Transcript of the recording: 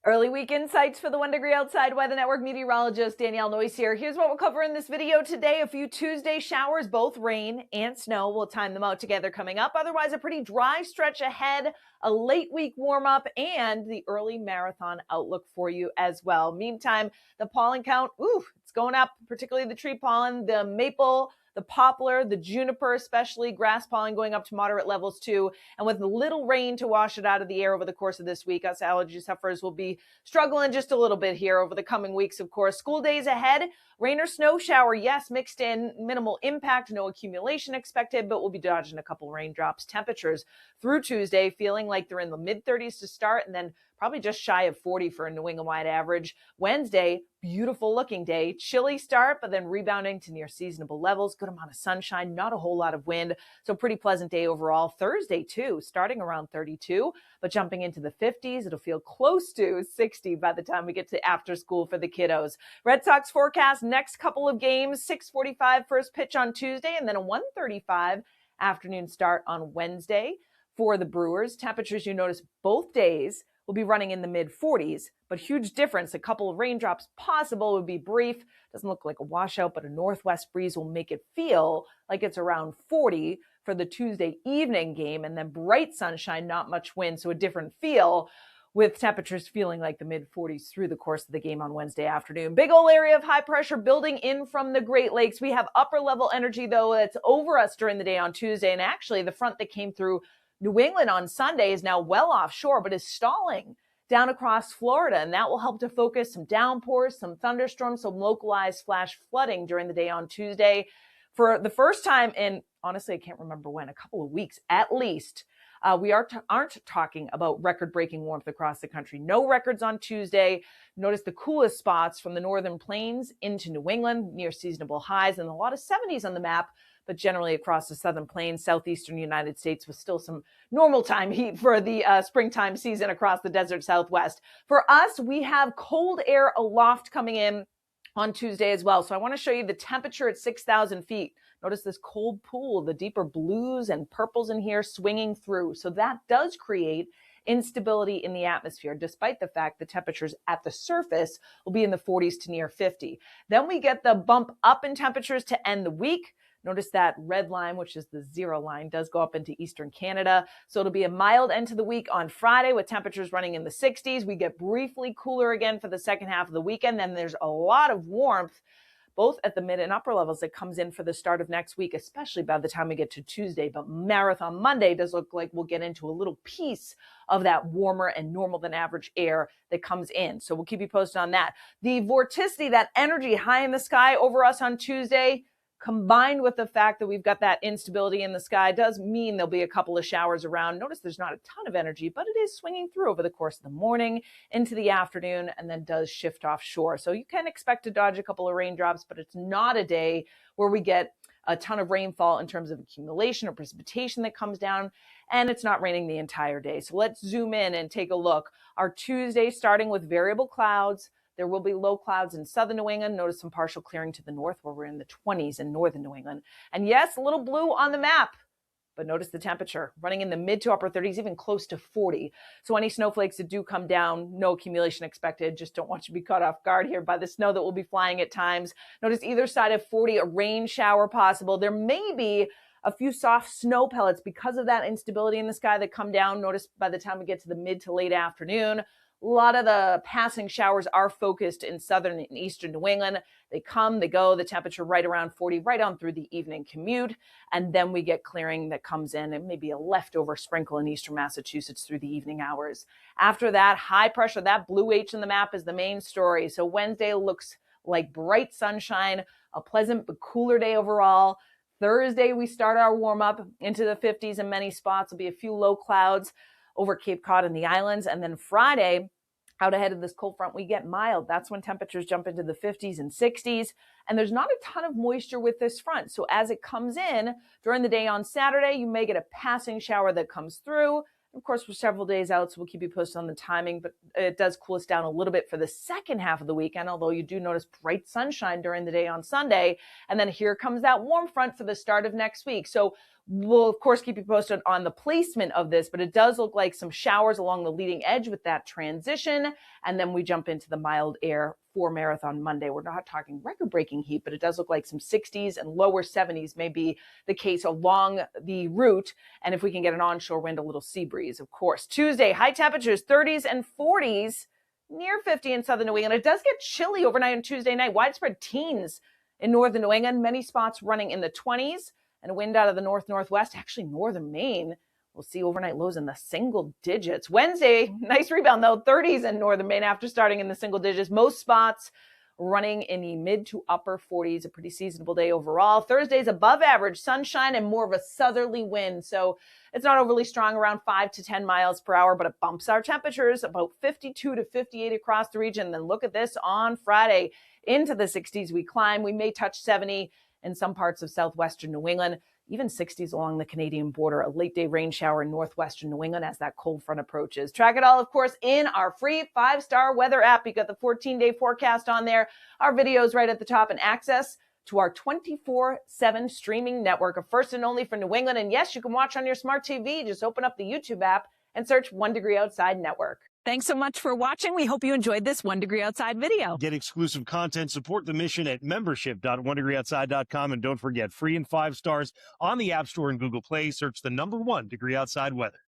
Early week insights for the 1 Degree Outside Weather Network meteorologist Danielle Noyes here. Here's what we'll cover in this video today. A few Tuesday showers, both rain and snow. We'll time them out together coming up. Otherwise, a pretty dry stretch ahead, a late week warm up, and the early marathon outlook for you as well. Meantime, the pollen count, it's going up, particularly the tree pollen, the maple, the poplar, the juniper, especially grass pollen going up to moderate levels too. And with little rain to wash it out of the air over the course of this week, us allergy sufferers will be struggling just a little bit here over the coming weeks, of course. School days ahead, rain or snow shower, yes, mixed in, minimal impact, no accumulation expected, but we'll be dodging a couple raindrops. Temperatures through Tuesday feeling like they're in the mid-30s to start, and then probably just shy of 40 for a New England-wide average. Wednesday, beautiful looking day, chilly start, but then rebounding to near seasonable levels. Good amount of sunshine, not a whole lot of wind, so pretty pleasant day overall. Thursday too, starting around 32, but jumping into the 50s. It'll feel close to 60 by the time we get to after school for the kiddos. Red Sox forecast next couple of games, 6:45 first pitch on Tuesday, and then a 1:35 afternoon start on Wednesday. For the Brewers, temperatures you notice both days will be running in the mid-40s, but huge difference. A couple of raindrops possible, would be brief. Doesn't look like a washout, but a northwest breeze will make it feel like it's around 40 for the Tuesday evening game, and then bright sunshine, not much wind, so a different feel with temperatures feeling like the mid-40s through the course of the game on Wednesday afternoon. Big old area of high pressure building in from the Great Lakes. We have upper level energy, though, that's over us during the day on Tuesday, and actually the front that came through New England on Sunday is now well offshore, but is stalling down across Florida, and that will help to focus some downpours, some thunderstorms, some localized flash flooding during the day on Tuesday. For the first time in, honestly, I can't remember when, a couple of weeks at least, we aren't talking about record-breaking warmth across the country. No records on Tuesday. Notice the coolest spots from the northern plains into New England, near seasonable highs, and a lot of 70s on the map, but generally across the southern plains, southeastern United States, with still some normal time heat for the springtime season across the desert southwest. For us, we have cold air aloft coming in on Tuesday as well. So I want to show you the temperature at 6,000 feet. Notice this cold pool, the deeper blues and purples in here swinging through. So that does create instability in the atmosphere, despite the fact the temperatures at the surface will be in the 40s to near 50. Then we get the bump up in temperatures to end the week. Notice that red line, which is the zero line, does go up into eastern Canada. So it'll be a mild end to the week on Friday with temperatures running in the 60s. We get briefly cooler again for the second half of the weekend. Then there's a lot of warmth, both at the mid and upper levels, that comes in for the start of next week, especially by the time we get to Tuesday. But Marathon Monday does look like we'll get into a little piece of that warmer and normal than average air that comes in. So we'll keep you posted on that. The vorticity, that energy high in the sky over us on Tuesday, combined with the fact that we've got that instability in the sky, does mean there'll be a couple of showers around. Notice there's not a ton of energy, but it is swinging through over the course of the morning into the afternoon, and then does shift offshore. So you can expect to dodge a couple of raindrops, but it's not a day where we get a ton of rainfall in terms of accumulation or precipitation that comes down, and it's not raining the entire day. So let's zoom in and take a look. Our Tuesday starting with variable clouds. There will be low clouds in southern New England. Notice some partial clearing to the north where we're in the 20s in northern New England. And yes, a little blue on the map, but notice the temperature running in the mid to upper 30s, even close to 40. So any snowflakes that do come down, no accumulation expected. Just don't want you to be caught off guard here by the snow that will be flying at times. Notice either side of 40, a rain shower possible. There may be a few soft snow pellets because of that instability in the sky that come down. Notice by the time we get to the mid to late afternoon, a lot of the passing showers are focused in southern and eastern New England. They come, they go, the temperature right around 40, right on through the evening commute. And then we get clearing that comes in, and maybe a leftover sprinkle in eastern Massachusetts through the evening hours. After that, high pressure, that blue H in the map is the main story. So Wednesday looks like bright sunshine, a pleasant but cooler day overall. Thursday, we start our warm up into the 50s in many spots. There'll be a few low clouds over Cape Cod and the islands. And then Friday, out ahead of this cold front, we get mild. That's when temperatures jump into the 50s and 60s. And there's not a ton of moisture with this front. So as it comes in during the day on Saturday, you may get a passing shower that comes through. Of course, we're several days out, so we'll keep you posted on the timing, but it does cool us down a little bit for the second half of the weekend, although you do notice bright sunshine during the day on Sunday. And then here comes that warm front for the start of next week. So we'll, of course, keep you posted on the placement of this, but it does look like some showers along the leading edge with that transition. And then we jump into the mild air for Marathon Monday. We're not talking record-breaking heat, but it does look like some 60s and lower 70s may be the case along the route. And if we can get an onshore wind, a little sea breeze, of course. Tuesday, high temperatures, 30s and 40s, near 50 in southern New England. It does get chilly overnight on Tuesday night. Widespread teens in northern New England, many spots running in the 20s, and a wind out of the north-northwest, actually northern Maine. We'll see overnight lows in the single digits. Wednesday, nice rebound though, 30s in northern Maine after starting in the single digits. Most spots running in the mid to upper 40s, a pretty seasonable day overall. Thursday's above average sunshine and more of a southerly wind. So it's not overly strong, around 5 to 10 miles per hour, but it bumps our temperatures about 52 to 58 across the region. Then look at this on Friday, into the 60s we climb. We may touch 70 in some parts of southwestern New England, even 60s along the Canadian border, a late day rain shower in northwestern New England as that cold front approaches. Track it all, of course, in our free 5-star weather app. You got the 14-day forecast on there, our videos right at the top, and access to our 24/7 streaming network, a first and only for New England. And yes, you can watch on your smart TV. Just open up the YouTube app and search 1 Degree Outside Network. Thanks so much for watching. We hope you enjoyed this 1 Degree Outside video. Get exclusive content, support the mission at membership.onedegreeoutside.com. And don't forget, free and 5 stars on the App Store and Google Play. Search the #1 Degree Outside Weather.